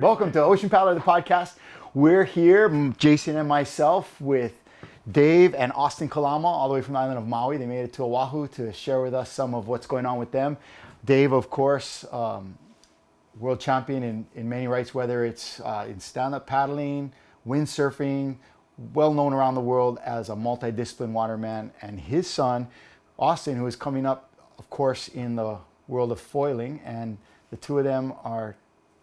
Welcome to Ocean Paddler, the podcast. We're here, Jason and myself, with Dave and Austin Kalama, all the way from the island of Maui. They made it to Oahu to share with us some of what's going on with them. Dave, of course, world champion in many rights, whether it's in stand-up paddling, windsurfing, well known around the world as a multidiscipline waterman. And his son, Austin, who is coming up, of course, in the world of foiling. And the two of them are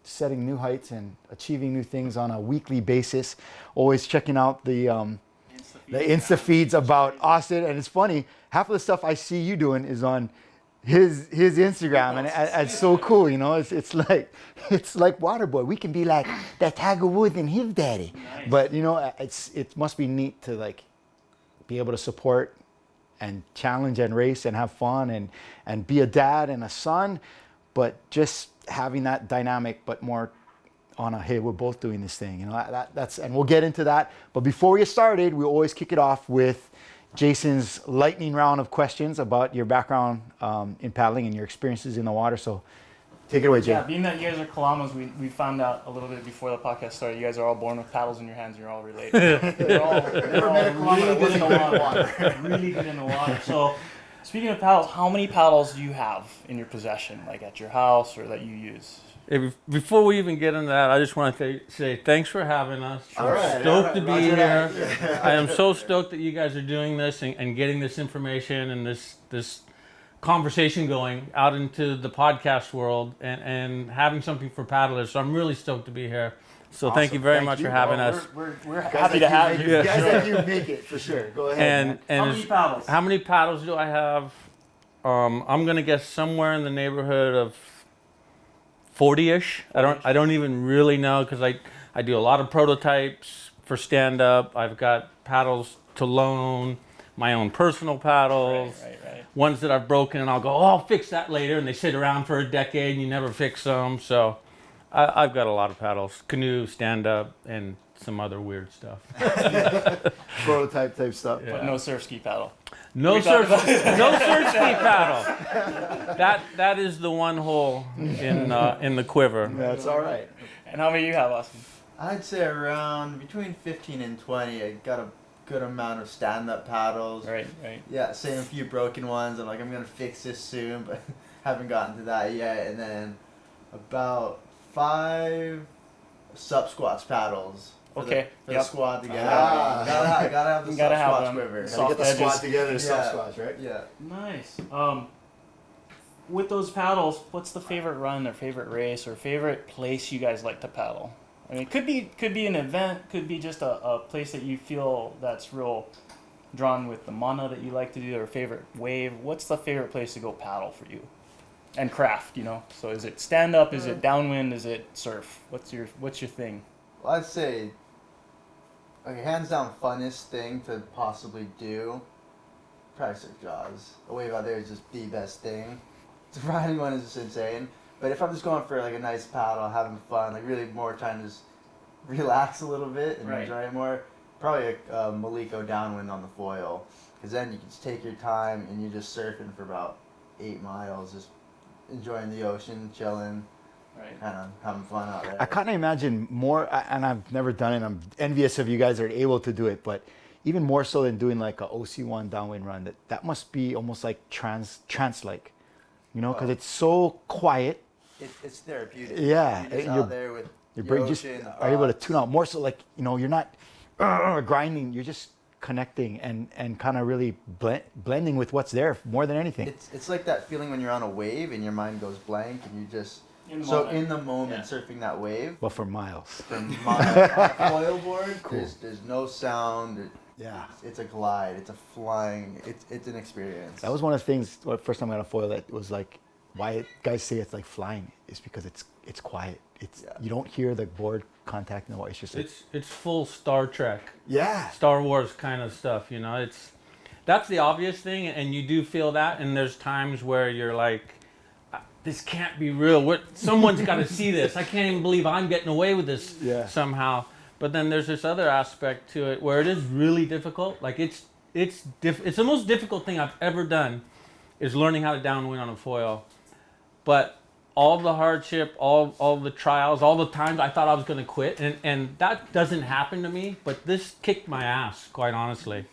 setting new heights and achieving new things on a weekly basis. Always checking out the Insta feeds about Austin. And it's funny, half of the stuff I see you doing is on his Instagram, and it's so cool, you know. It's like Waterboy. We can be like that Tiger Woods and his daddy. Nice. But you know, it must be neat to like be able to support and challenge and race and have fun and be a dad and a son, but just having that dynamic, but more on a, hey, we're both doing this thing, you know. That's and we'll get into that. But before we get started, we always kick it off with Jason's lightning round of questions about your background in paddling and your experiences in the water. So take it away, Jay. Yeah, being that you guys are Kalamas, we found out a little bit before the podcast started, you guys are all born with paddles in your hands and you're all related. They're all really good in the water. Really good in the water. So speaking of paddles, how many paddles do you have in your possession, like at your house or that you use? Hey, before we even get into that, I just want to say thanks for having us. We're stoked to be here. I am so stoked that you guys are doing this and getting this information and this conversation going out into the podcast world and having something for paddlers. So I'm really stoked to be here. So awesome. Thank you very much for having us. We're happy to have you. Guys like you make it, for sure. Go ahead. And how many paddles? How many paddles do I have? I'm going to guess somewhere in the neighborhood of 40-ish. I don't even really know, because I do a lot of prototypes for stand-up. I've got paddles to loan, my own personal paddles, right. Ones that I've broken and I'll go, oh, I'll fix that later, and they sit around for a decade and you never fix them. So I've got a lot of paddles, canoe, stand-up, and some other weird stuff. Prototype type stuff. Yeah. But no surf ski paddle. No surf ski paddle. That is the one hole in the quiver. That's all right. And how many do you have, Austin? I'd say around between 15 and 20. I got a good amount of stand-up paddles. Right. Yeah, same a few broken ones. I'm gonna fix this soon, but haven't gotten to that yet. And then about 5 sup squats paddles. For the squat together. Gotta have the sup squats quiver. Gotta get the squat together to sup squats, right? Yeah. Nice. With those paddles, what's the favorite run or favorite race or favorite place you guys like to paddle? I mean, it could be an event, could be just a place that you feel that's real drawn with the mana that you like to do, or favorite wave. What's the favorite place to go paddle for you? And craft, you know. So is it stand up? Is it downwind? Is it surf? What's your thing? Well, I'd say, hands down, funnest thing to possibly do, probably surf jaws. A wave out there is just the best thing. The riding one is just insane. But if I'm just going for like a nice paddle, having fun, like really more trying to just relax a little bit and enjoy it more, probably a Maliko downwind on the foil. Because then you can just take your time and you're just surfing for about 8 miles, just enjoying the ocean, chilling. Right. Kind of having fun out there. I kind of imagine more, and I've never done it. I'm envious of you guys that are able to do it, but even more so than doing like a OC1 downwind run, that must be almost like trance-like, you know, because it's so quiet. It's therapeutic. Yeah, you're just out there with your brain just are able to tune out more so, like, you know, you're not grinding, you're just connecting and kind of really blending with what's there more than anything. It's like that feeling when you're on a wave and your mind goes blank and you just in the moment surfing that wave. But for miles. On a foil board, cool. There's no sound. It's a glide. It's a flying. It's an experience. That was one of the things. The first time I got a foil, that was like, why guys say it's like flying is because it's quiet. You don't hear the board contact in the water. It's just it's full Star Trek. Yeah. Star Wars kind of stuff, you know. That's the obvious thing, and you do feel that, and there's times where you're like, this can't be real. Someone's got to see this. I can't even believe I'm getting away with this somehow. But then there's this other aspect to it where it is really difficult. Like it's the most difficult thing I've ever done is learning how to downwind on a foil. But all the hardship, all the trials, all the times I thought I was going to quit, and that doesn't happen to me. But this kicked my ass, quite honestly.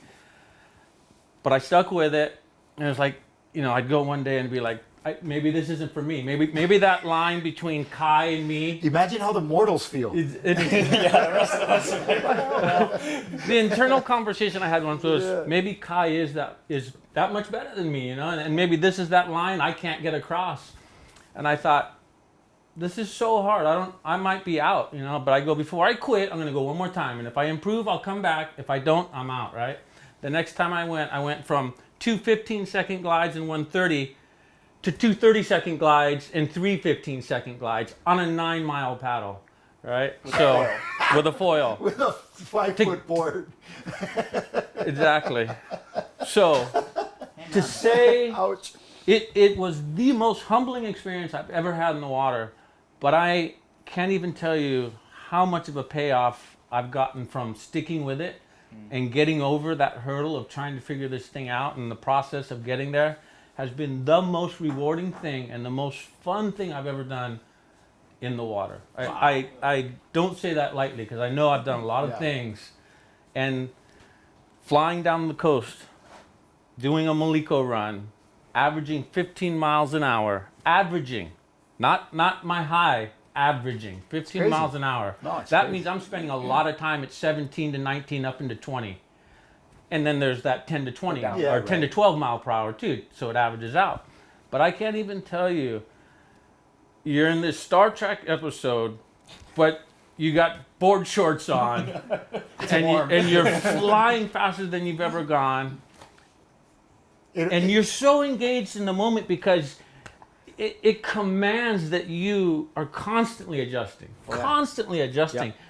But I stuck with it, and it was like, I'd go one day and be like, maybe this isn't for me. Maybe that line between Kai and me. Imagine how the mortals feel. Yeah, the rest of us are like, The internal conversation I had once was, maybe Kai is that much better than me, and maybe this is that line I can't get across. And I thought, this is so hard. I might be out, but I go, before I quit, I'm going to go one more time. And if I improve, I'll come back. If I don't, I'm out, right? The next time I went from 2 15-second glides and 130 to 2 30-second glides and 3 15-second glides on a 9-mile paddle, right? So, with a foil. With a 5-foot board. Exactly. So, to say... Ouch. It was the most humbling experience I've ever had in the water, but I can't even tell you how much of a payoff I've gotten from sticking with it and getting over that hurdle of trying to figure this thing out, and the process of getting there has been the most rewarding thing and the most fun thing I've ever done in the water. I don't say that lightly, because I know I've done a lot of things, and flying down the coast, doing a Maliko run, averaging 15 miles an hour, not my high, averaging 15 miles an hour. No, it's that crazy. means I'm spending a lot of time at 17 to 19 up into 20. And then there's that 10 to 20 or 10 to 12 mile per hour too, so it averages out. But I can't even tell you, you're in this Star Trek episode, but you got board shorts on, and you're flying faster than you've ever gone. And you're so engaged in the moment because it commands that you are constantly adjusting.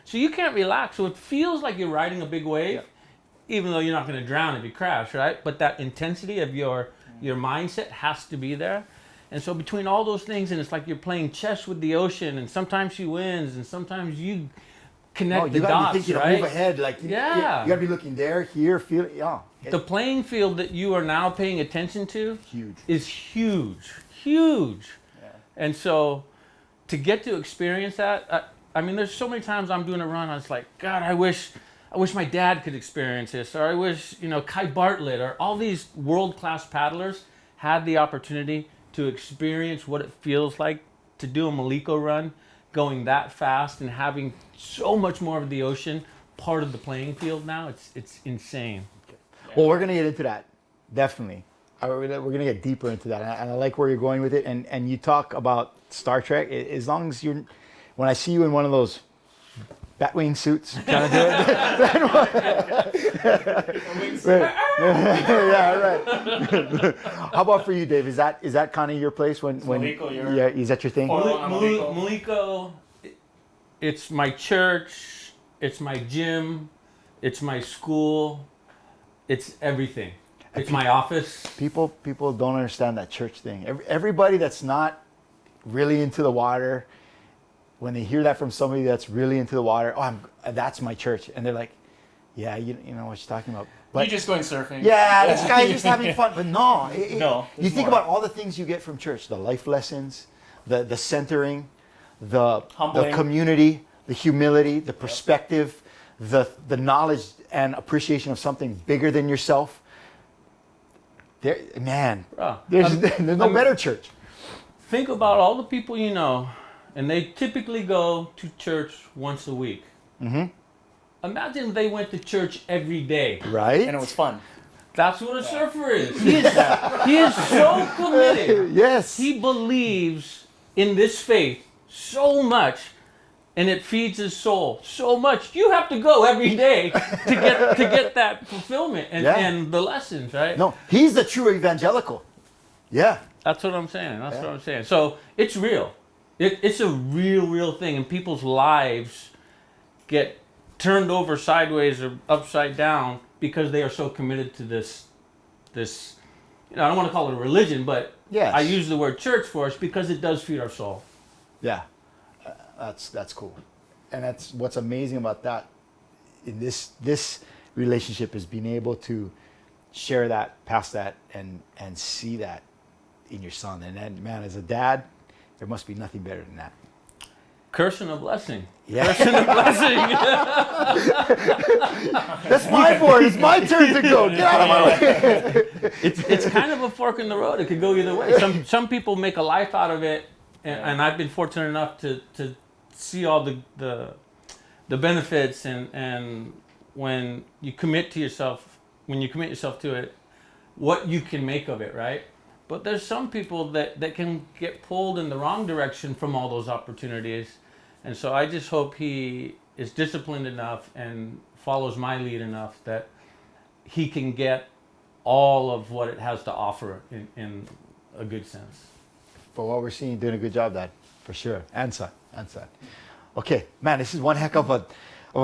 So you can't relax. So it feels like you're riding a big wave, even though you're not going to drown if you crash, right? But that intensity of your mindset has to be there. And so between all those things, and it's like you're playing chess with the ocean, and sometimes she wins, and sometimes you connect the dots, right? You got to be thinking to move ahead. Like, you got to be looking there, here, feel it. Yeah. The playing field that you are now paying attention to is huge. Yeah. And so to get to experience that, I mean, there's so many times I'm doing a run, I was like, God, I wish my dad could experience this, or I wish, Kai Bartlett or all these world-class paddlers had the opportunity to experience what it feels like to do a Maliko run, going that fast and having so much more of the ocean part of the playing field now. It's insane. Well, we're going to get into that, definitely. We're going to get deeper into that. And I like where you're going with it. And you talk about Star Trek. As long as when I see you in one of those Batwing suits, kind of do it. Yeah, right. How about for you, Dave? Is that kind of your place? Maliko, is that your thing? Maliko, it's my church, it's my gym, it's my school. It's everything. It's my office. People don't understand that church thing. Everybody that's not really into the water, when they hear that from somebody that's really into the water, that's my church, and they're like, yeah, you know what you're talking about. But you're just going surfing. Yeah, this guy's just having fun. But no, you think more. about all the things you get from church: the life lessons, the centering, the community, the humility, the perspective, the knowledge and appreciation of something bigger than yourself. There's no better church. Think about all the people you know, and they typically go to church once a week. Mm-hmm. Imagine if they went to church every day. Right. And it was fun. That's what a surfer is. He is so committed. Yes. He believes in this faith so much, and it feeds his soul so much. You have to go every day to get that fulfillment and the lessons, right? No, he's the true evangelical. Yeah. That's what I'm saying. That's what I'm saying. So it's real. It's a real thing, and people's lives get turned over sideways or upside down because they are so committed to this. I don't want to call it a religion, but I use the word church for us because it does feed our soul. Yeah, that's cool, and that's what's amazing about that. In this relationship is being able to share that, pass that, and see that in your son. And then, man, as a dad, There must be nothing better than that. Curse and a blessing. Yeah. Curse and a blessing. That's my board. It's my turn to go. Get out of my way. It's kind of a fork in the road. It could go either way. Some people make a life out of it, and I've been fortunate enough to see all the benefits, and when you commit yourself to it, what you can make of it, right? But there's some people that can get pulled in the wrong direction from all those opportunities. And so I just hope he is disciplined enough and follows my lead enough that he can get all of what it has to offer in a good sense. For what we're seeing, you're doing a good job, Dad, for sure. And son. Okay, man, this is one heck of an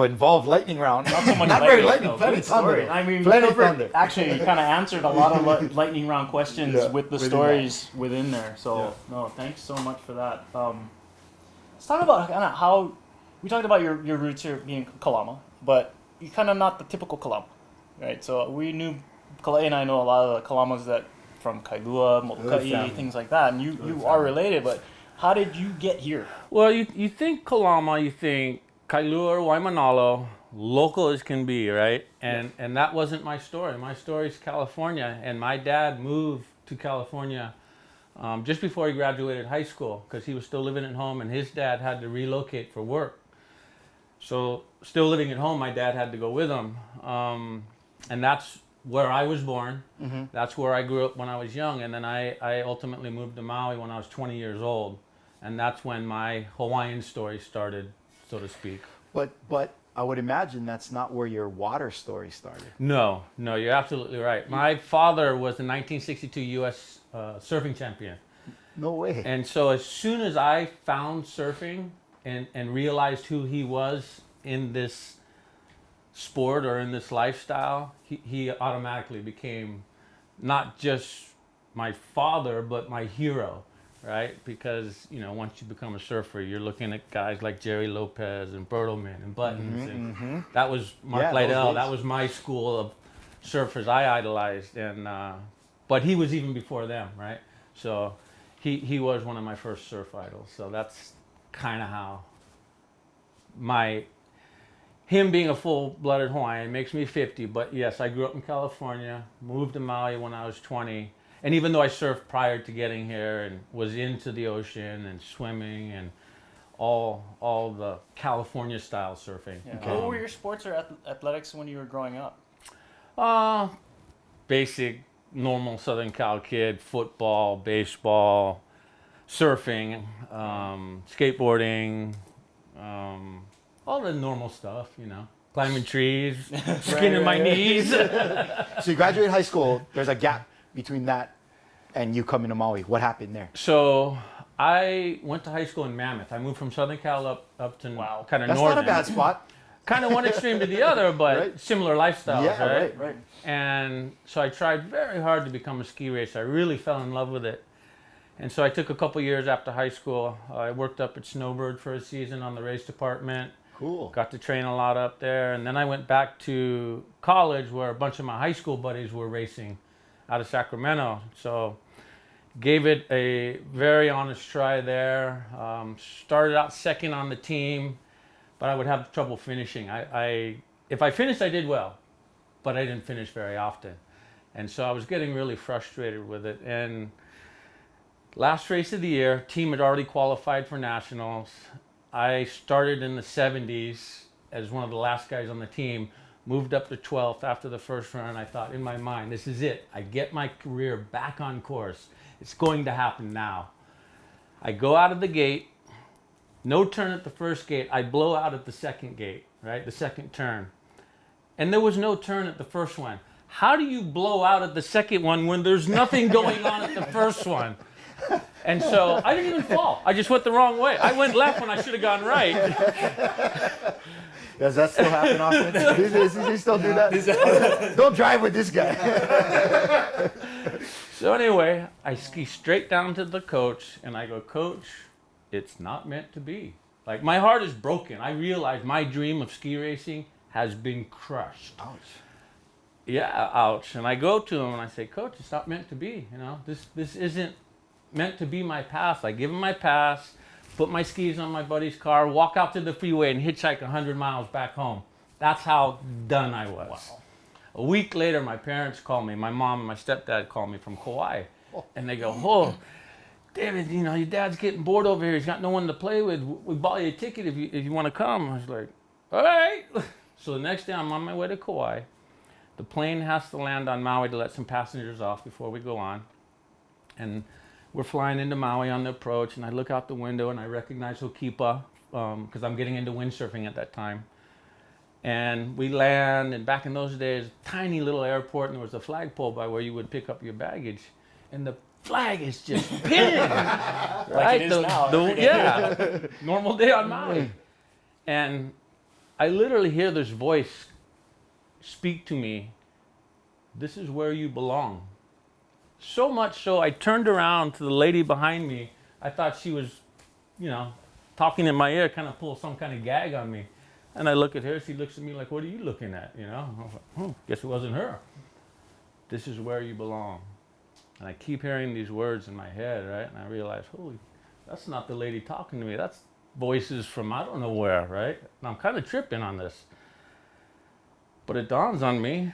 involved lightning round. Not so much Not very lightning, plenty thunder. I mean, Plenty you covered- thunder. actually, you kind of answered a lot of lightning round questions with the within stories within there. So, no, thanks so much for that. Let's talk about kind of how we talked about your roots here being Kalama, but you're kind of not the typical Kalama, right? So we knew, Kalei and I know a lot of the Kalamas that from Kailua, Molokai, things like that, and you are related, but how did you get here? Well, you think Kalama, you think Kailua or Waimanalo, local as can be, right? And that wasn't my story. My story is California, and my dad moved to California just before he graduated high school because he was still living at home, and his dad had to relocate for work. So still living at home, my dad had to go with him. And that's where I was born. Mm-hmm. That's where I grew up when I was young. And then I ultimately moved to Maui when I was 20 years old. And that's when my Hawaiian story started, so to speak. But I would imagine that's not where your water story started. No, you're absolutely right. My father was the 1962 U.S. Surfing champion. No way. And so as soon as I found surfing and realized who he was in this sport or in this lifestyle, he automatically became not just my father, but my hero, right? Because, once you become a surfer, you're looking at guys like Jerry Lopez and Bertleman and Buttons. That was Mark Lydell. That was my school of surfers I idolized. And but he was even before them, right? So he was one of my first surf idols. So that's kind of how him being a full-blooded Hawaiian makes me 50. But yes, I grew up in California, moved to Maui when I was 20. And even though I surfed prior to getting here and was into the ocean and swimming and all the California style surfing. Yeah. What were your sports or athletics when you were growing up? Basic, normal Southern Cal kid: football, baseball, surfing, skateboarding, all the normal stuff, climbing trees, skinning my knees. So you graduated high school. There's a gap between that and you coming to Maui. What happened there? So I went to high school in Mammoth. I moved from Southern Cal up to kind of northern. That's not a bad spot. Kind of one extreme to the other, but Right. similar lifestyles, Yeah, right? right. And so I tried very hard to become a ski racer. I really fell in love with it. And so I took a couple years after high school. I worked up at Snowbird for a season on the race department. Cool. Got to train a lot up there. And then I went back to college where a bunch of my high school buddies were racing out of Sacramento. So gave it a very honest try there. Started out second on the team, but I would have trouble finishing. If I finished, I did well, but I didn't finish very often. And so I was getting really frustrated with it. And last race of the year, team had already qualified for nationals. I started in the 70s as one of the last guys on the team, moved up to 12th after the first run. I thought in my mind, this is it. I get my career back on course. It's going to happen now. I go out of the gate, no turn at the first gate. I blow out at the second gate, right? The second turn. And there was no turn at the first one. How do you blow out at the second one when there's nothing going on at the first one? And so I didn't even fall. I just went the wrong way. I went left when I should have gone right. Does that still happen often? Does he still do that? Don't drive with this guy. So anyway, I ski straight down to the coach and I go, "Coach, it's not meant to be." Like, my heart is broken. I realize my dream of ski racing has been crushed. Ouch. Yeah, ouch. And I go to him and I say, "Coach, it's not meant to be. This isn't meant to be my pass. I give him my pass, put my skis on my buddy's car, walk out to the freeway and hitchhike 100 miles back home. That's how done I was. Wow. A week later, my parents called me. My mom and my stepdad called me from Kauai. And they go, oh, David, you know, your dad's getting bored over here. He's got no one to play with. We bought you a ticket if you want to come. I was like, all right. So the next day, I'm on my way to Kauai. The plane has to land on Maui to let some passengers off before we go on. And we're flying into Maui on the approach, and I look out the window and I recognize Hokipa because I'm getting into windsurfing at that time. And we land, and back in those days, tiny little airport, and there was a flagpole by where you would pick up your baggage. And the flag is just pinned. Like it is now. Yeah, normal day on Maui. And I literally hear this voice speak to me, this is where you belong. So much so, I turned around to the lady behind me. I thought she was, you know, talking in my ear, kind of pull some kind of gag on me. And I look at her, she looks at me like, what are you looking at, you know? I was like, guess it wasn't her. This is where you belong. And I keep hearing these words in my head, right? And I realize, holy, that's not the lady talking to me. That's voices from I don't know where, right? And I'm kind of tripping on this. But it dawns on me,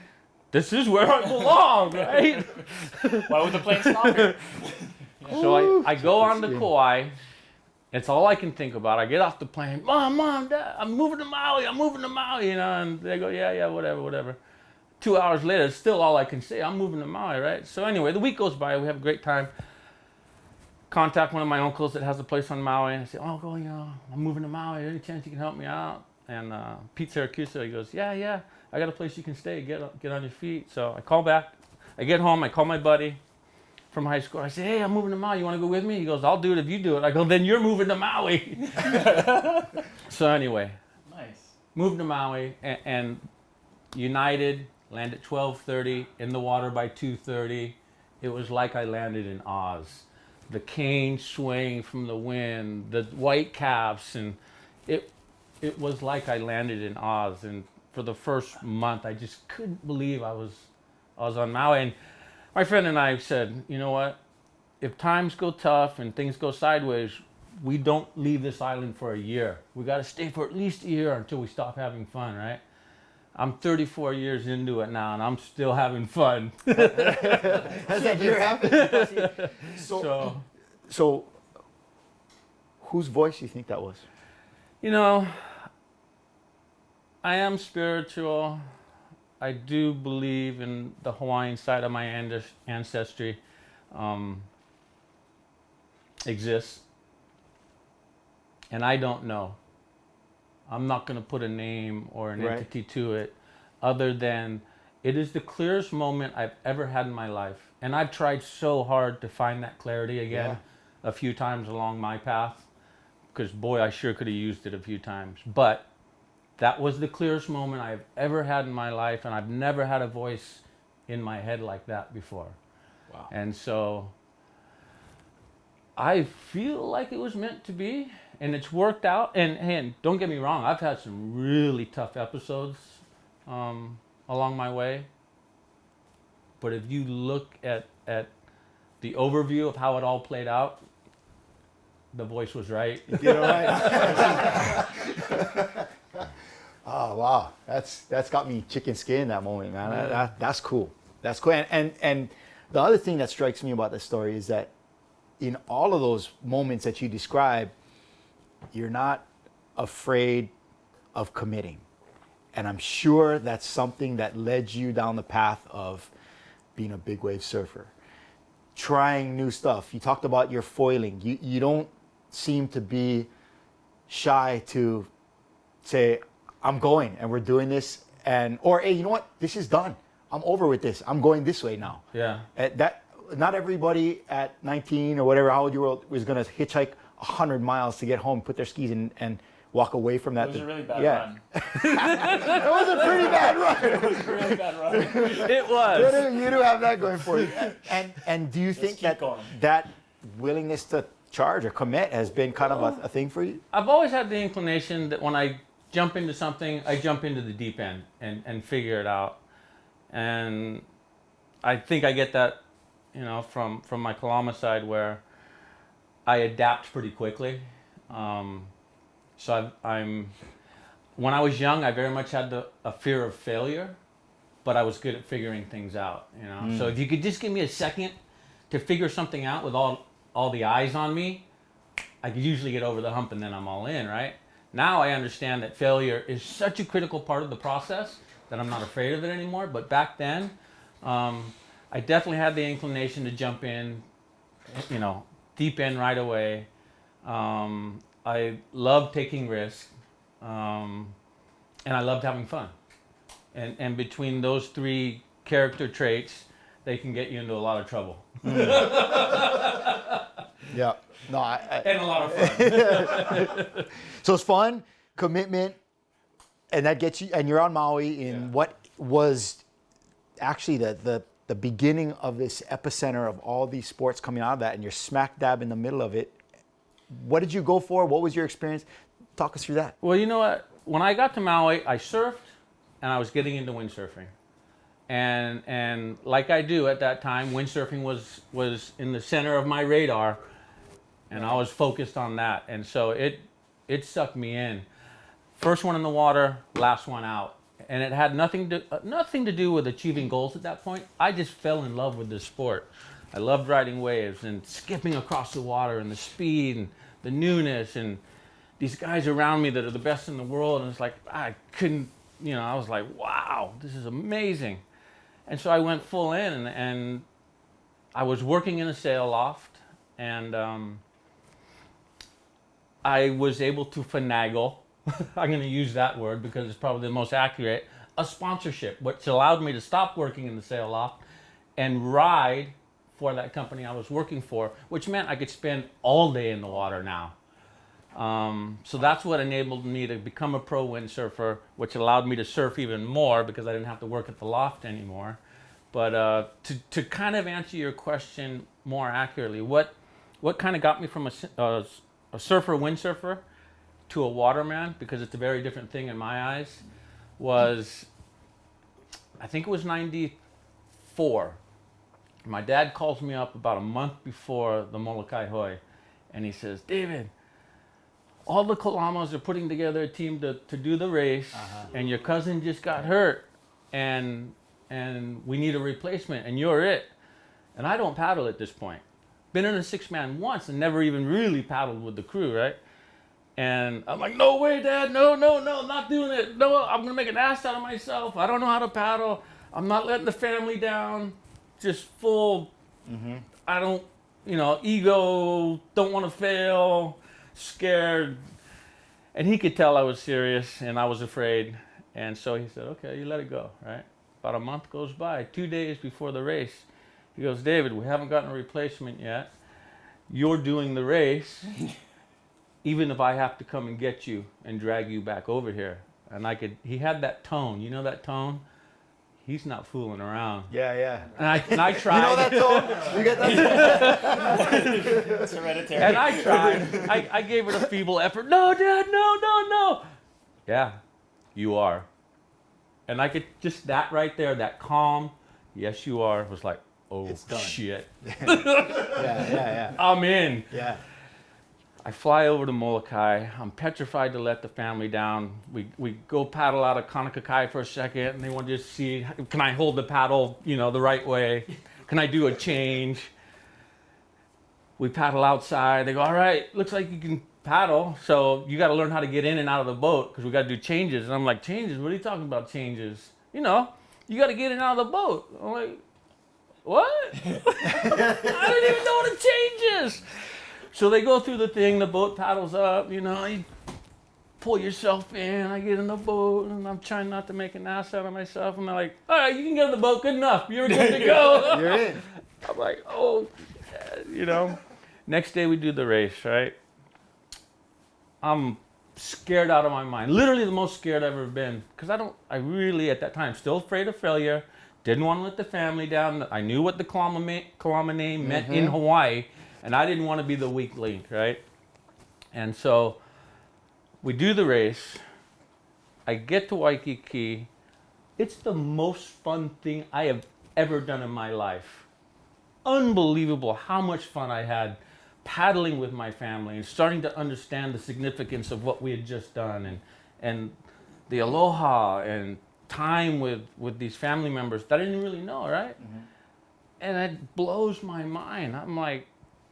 this is where I belong, right? Why would the plane stop here? So I go on to Kauai. It's all I can think about. I get off the plane, Mom, Dad, I'm moving to Maui, you know, and they go, yeah, whatever. 2 hours later, it's still all I can say, I'm moving to Maui, right? So anyway, the week goes by, we have a great time. Contact one of my uncles that has a place on Maui, and I say, oh, well, you know, I'm moving to Maui, any chance you can help me out? And Pete Siracusa, he goes, yeah, I got a place you can stay, get on your feet. So I call back, I get home, I call my buddy from high school. I say, hey, I'm moving to Maui, you want to go with me? He goes, I'll do it if you do it. I go, then you're moving to Maui. So anyway, Nice. moved to Maui, and United, land at 12:30, in the water by 2:30. It was like I landed in Oz. The cane swaying from the wind, the white caps, and it was like I landed in Oz. And for the first month, I just couldn't believe I was on Maui. And my friend and I said, you know what? If times go tough and things go sideways, we don't leave this island for a year. We got to stay for at least a year until we stop having fun, right? I'm 34 years into it now, and I'm still having fun. Has that year happened? So, whose voice do you think that was? You know, I am spiritual. I do believe in the Hawaiian side of my ancestry exists. And I don't know. I'm not going to put a name or an entity to it other than it is the clearest moment I've ever had in my life. And I've tried so hard to find that clarity again a few times along my path. Because boy, I sure could have used it a few times. But that was the clearest moment I've ever had in my life, and I've never had a voice in my head like that before. Wow. And so I feel like it was meant to be, and it's worked out. And don't get me wrong, I've had some really tough episodes along my way. But if you look at the overview of how it all played out, the voice was right. You know, right? Oh wow, that's got me chicken skin in that moment, man. Yeah. That's cool. That's cool. And the other thing that strikes me about this story is that in all of those moments that you describe, you're not afraid of committing. And I'm sure that's something that led you down the path of being a big wave surfer, trying new stuff. You talked about your foiling. You don't seem to be shy to say, I'm going and we're doing this, or hey, you know what? This is done. I'm over with this. I'm going this way now. Yeah. That not everybody at 19 or whatever, how old you were, was going to hitchhike 100 miles to get home, put their skis in, and walk away from that. It was a really bad run. It was a pretty bad run. It was a really bad run. It was. You do have that going for you. And do you think keep going. that willingness to charge or commit has been kind of a thing for you? I've always had the inclination that when I jump into something, I jump into the deep end and figure it out. And I think I get that, you know, from my Kalama side where I adapt pretty quickly. So I'm when I was young, I very much had a fear of failure, but I was good at figuring things out. You know, so if you could just give me a second to figure something out with all the eyes on me, I could usually get over the hump, and then I'm all in, right? Now I understand that failure is such a critical part of the process that I'm not afraid of it anymore. But back then, I definitely had the inclination to jump in, you know, deep end right away. I loved taking risks, and I loved having fun. And between those three character traits, they can get you into a lot of trouble. Yeah. No, And a lot of fun. so it's fun, commitment, and that gets you. And you're on Maui in what was actually the beginning of this epicenter of all these sports coming out of that, and you're smack dab in the middle of it. What did you go for? What was your experience? Talk us through that. Well, you know what? When I got to Maui, I surfed, and I was getting into windsurfing. And like I do at that time, windsurfing was in the center of my radar, and I was focused on that. And so it sucked me in. First one in the water, last one out. And it had nothing to do with achieving goals at that point. I just fell in love with this sport. I loved riding waves and skipping across the water and the speed and the newness and these guys around me that are the best in the world. And it's like, I couldn't, you know, I was like, wow, this is amazing. And so I went full in, and I was working in a sail loft, and I was able to finagle, I'm going to use that word because it's probably the most accurate, a sponsorship, which allowed me to stop working in the sail loft and ride for that company I was working for, which meant I could spend all day in the water now. So that's what enabled me to become a pro windsurfer, which allowed me to surf even more because I didn't have to work at the loft anymore. But to kind of answer your question more accurately, what kind of got me from a surfer, windsurfer, to a waterman, because it's a very different thing in my eyes, was, I think it was 94. My dad calls me up about a month before the Molokai Hoi, and he says, David, all the Kalamas are putting together a team to do the race, and your cousin just got hurt, and we need a replacement, and you're it. And I don't paddle at this point. Been in a six-man once and never even really paddled with the crew, right? And I'm like, no way, Dad, no, not doing it. No, I'm gonna make an ass out of myself. I don't know how to paddle. I'm not letting the family down. Just full, I don't, ego, don't want to fail, scared. And he could tell I was serious and I was afraid. And so he said, okay, you let it go, right? About a month goes by, 2 days before the race. He goes, David, we haven't gotten a replacement yet. You're doing the race, even if I have to come and get you and drag you back over here. And he had that tone, you know that tone? He's not fooling around. Yeah. And I tried. You know that tone? You get that? It's hereditary. And I tried. I gave it a feeble effort. No, Dad, no. Yeah, you are. And I could just, that right there, that calm, yes, you are, was like, oh, It's done. shit. Yeah. I'm in. Yeah. I fly over to Molokai. I'm petrified to let the family down. We go paddle out of Kanakakai for a second, and they want to just see, can I hold the paddle, the right way? Can I do a change? We paddle outside. They go, all right, looks like you can paddle, so you got to learn how to get in and out of the boat because we got to do changes. And I'm like, changes? What are you talking about, changes? You got to get in and out of the boat. I'm like, what? I don't even know what a change is. So they go through the thing, the boat paddles up, you pull yourself in, I get in the boat, and I'm trying not to make an ass out of myself, and they're like, all right, you can get in the boat, good enough, you're good to go. You're in. I'm like, oh, Next day we do the race, right? I'm scared out of my mind, literally the most scared I've ever been, because I really, at that time, still afraid of failure, didn't want to let the family down, I knew what the Kalama name meant in Hawaii, and I didn't want to be the weak link, right? And so we do the race. I get to Waikiki. It's the most fun thing I have ever done in my life. Unbelievable how much fun I had paddling with my family and starting to understand the significance of what we had just done and the aloha and time with these family members that I didn't really know, right? And it blows my mind. I'm like,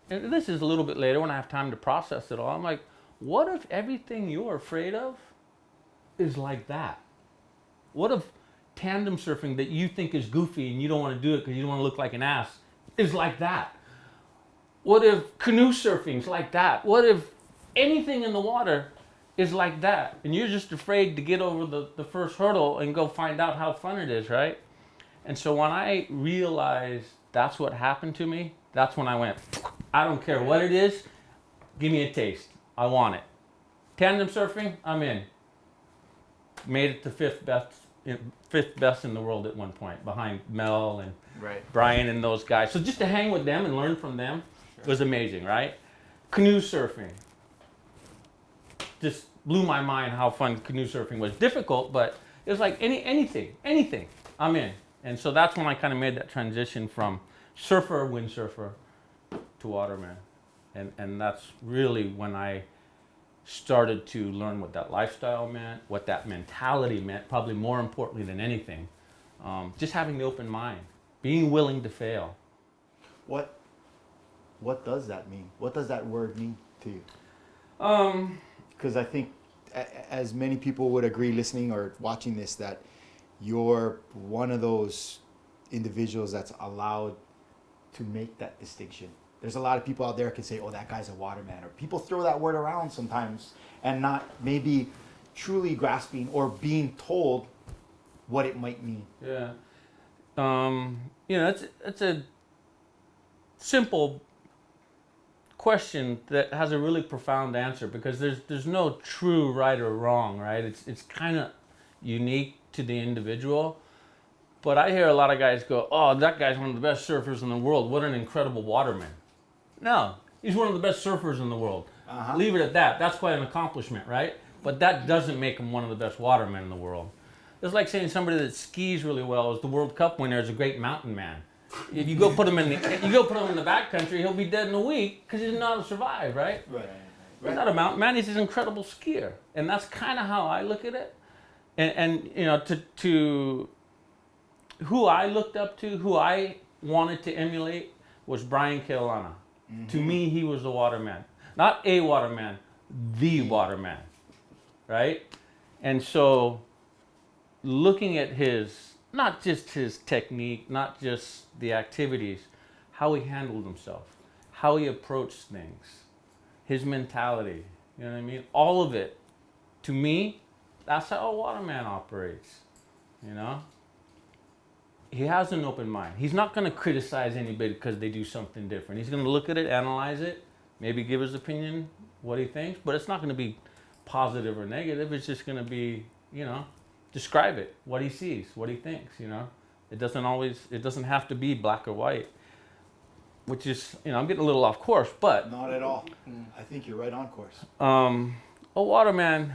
and this is a little bit later when I have time to process it all. I'm like, what if everything you're afraid of is like that? What if tandem surfing that you think is goofy and you don't want to do it because you don't want to look like an ass is like that? What if canoe surfing's like that? What if anything in the water is like that? And you're just afraid to get over the first hurdle and go find out how fun it is, right? And so when I realized that's what happened to me, that's when I went, I don't care what it is, give me a taste. I want it. Tandem surfing, I'm in. Made it to fifth best in the world at one point, behind Mel and Brian and those guys. So just to hang with them and learn from them was amazing, right? Canoe surfing. Just blew my mind how fun canoe surfing was. Difficult, but it was like anything, I'm in. And so that's when I kind of made that transition from surfer, windsurfer, to waterman. And that's really when I started to learn what that lifestyle meant, what that mentality meant, probably more importantly than anything. Just having the open mind, being willing to fail. What does that mean? What does that word mean to you? Because I think as many people would agree listening or watching this, that you're one of those individuals that's allowed to make that distinction. There's a lot of people out there can say, oh, that guy's a waterman, or people throw that word around sometimes and not maybe truly grasping or being told what it might mean. Yeah. It's a simple question that has a really profound answer, because there's no true right or wrong, right? It's kind of unique to the individual. But I hear a lot of guys go, oh, that guy's one of the best surfers in the world. What an incredible waterman. No, he's one of the best surfers in the world. Leave it at that. That's quite an accomplishment, right? But that doesn't make him one of the best watermen in the world. It's like saying somebody that skis really well is the World Cup winner is a great mountain man. If you go put him in the backcountry, he'll be dead in a week because he doesn't know how to survive, right? Right. He's not a mountain man. He's an incredible skier, and that's kind of how I look at it. And to who I looked up to, who I wanted to emulate, was Brian Kalama. To me, he was the waterman. Not a waterman, the waterman, right? And so looking at not just his technique, not just the activities, how he handled himself, how he approached things, his mentality, you know what I mean? All of it, to me, that's how a waterman operates, you know? He has an open mind. He's not going to criticize anybody because they do something different. He's going to look at it, analyze it, maybe give his opinion, what he thinks, but it's not going to be positive or negative. It's just going to be, describe it, what he sees, what he thinks, It doesn't have to be black or white, which is, I'm getting a little off course, but. Not at all. I think you're right on course. A waterman,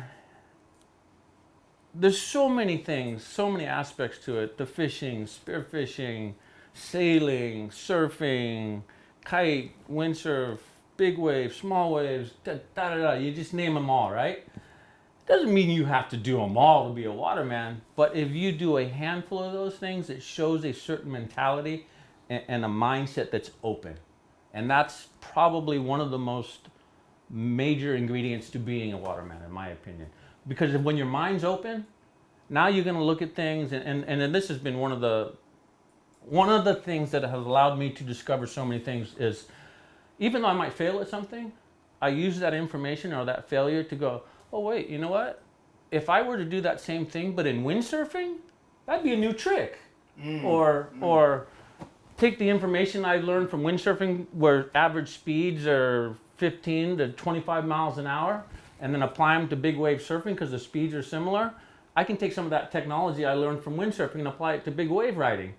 there's so many things, so many aspects to it. The fishing, spearfishing, sailing, surfing, kite, windsurf, big waves, small waves, you just name them all, right? Doesn't mean you have to do them all to be a waterman, but if you do a handful of those things, it shows a certain mentality and a mindset that's open. And that's probably one of the most major ingredients to being a waterman, in my opinion. Because when your mind's open, now you're going to look at things, and this has been one of the things that has allowed me to discover so many things is, even though I might fail at something, I use that information or that failure to go, oh wait, you know what? If I were to do that same thing, but in windsurfing, that'd be a new trick. Or take the information I learned from windsurfing, where average speeds are 15 to 25 miles an hour, and then apply them to big wave surfing because the speeds are similar. I can take some of that technology I learned from windsurfing and apply it to big wave riding.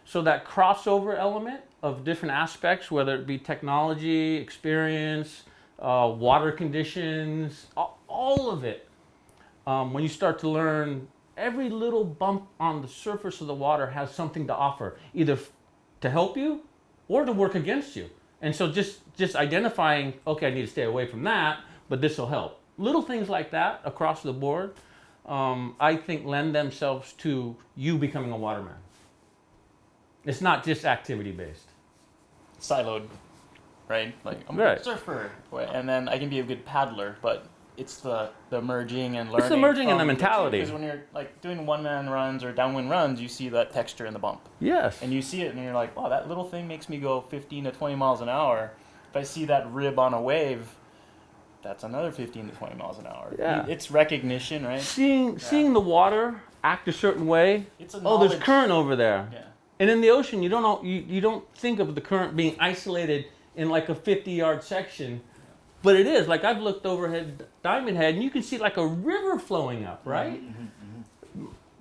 So that crossover element of different aspects, whether it be technology, experience, water conditions, all of it. When you start to learn, every little bump on the surface of the water has something to offer, either to help you or to work against you. And so just identifying, okay, I need to stay away from that, but this will help. Little things like that across the board, I think lend themselves to you becoming a waterman. It's not just activity based. Siloed, right? Like I'm a Right. good surfer, and then I can be a good paddler, but it's the merging and learning. It's the merging and the mentality. Because when you're like doing one-man runs or downwind runs, you see that texture in the bump. Yes. And you see it, and you're like, wow, that little thing makes me go 15 to 20 miles an hour. If I see that rib on a wave, that's another 15 to 20 miles an hour. Yeah. It's recognition, right? Seeing the water act a certain way. It's a Oh, there's knowledge- current over there. Yeah. And in the ocean, you don't know, you don't think of the current being isolated in like a 50-yard section, but it is. Like I've looked overhead Diamond Head, and you can see like a river flowing up, right?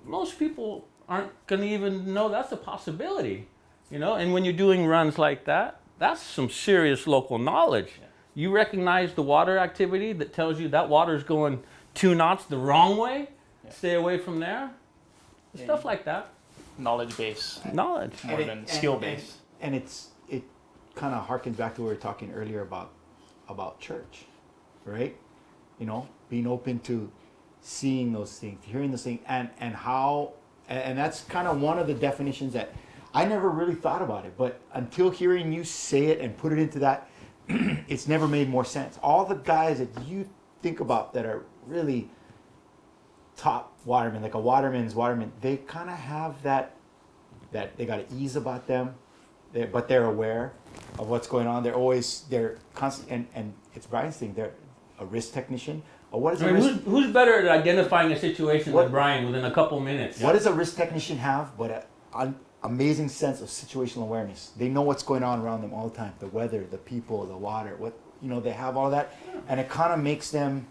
Most people aren't going to even know that's a possibility, you know. And when you're doing runs like that, that's some serious local knowledge. Yeah. You recognize the water activity that tells you that water's going 2 knots the wrong way. Yeah. Stay away from there. Yeah, Stuff like that. Knowledge base Knowledge. more than skill base. And it kind of harkens back to what we were talking earlier about church, right? You know, being open to seeing those things, hearing those things, and how, and that's kind of one of the definitions that I never really thought about it, but until hearing you say it and put it into that, it's never made more sense. All the guys that you think about that are really top watermen, like a waterman's waterman, they kind of have that they got an ease about them, but they're aware of what's going on. They're constant, and it's Brian's thing. They're a risk technician. Or what is I a mean, risk? who's better at identifying a situation What- than Brian within a couple minutes? What does a risk technician have? But an amazing sense of situational awareness. They know what's going on around them all the time. The weather, the people, the water. They have all that, and it kind of makes them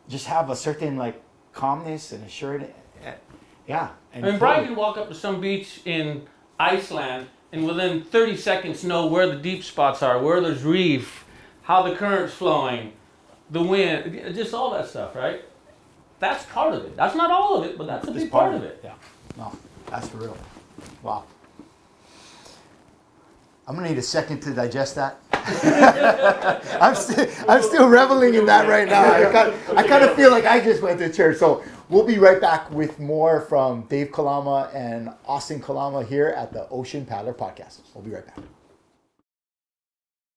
just have a certain like calmness and assurance. Yeah. And I mean, Brian can walk up to some beach in Iceland and within 30 seconds know where the deep spots are, where there's reef, how the current's flowing, the wind, just all that stuff, right? That's part of it. That's not all of it, but that's a It's big part of it. Yeah. No, that's for real. Wow. I'm gonna need a second to digest that. I'm still reveling in that right now. I kind of feel like I just went to church. So we'll be right back with more from Dave Kalama and Austin Kalama here at the Ocean Paddler Podcast. We'll be right back.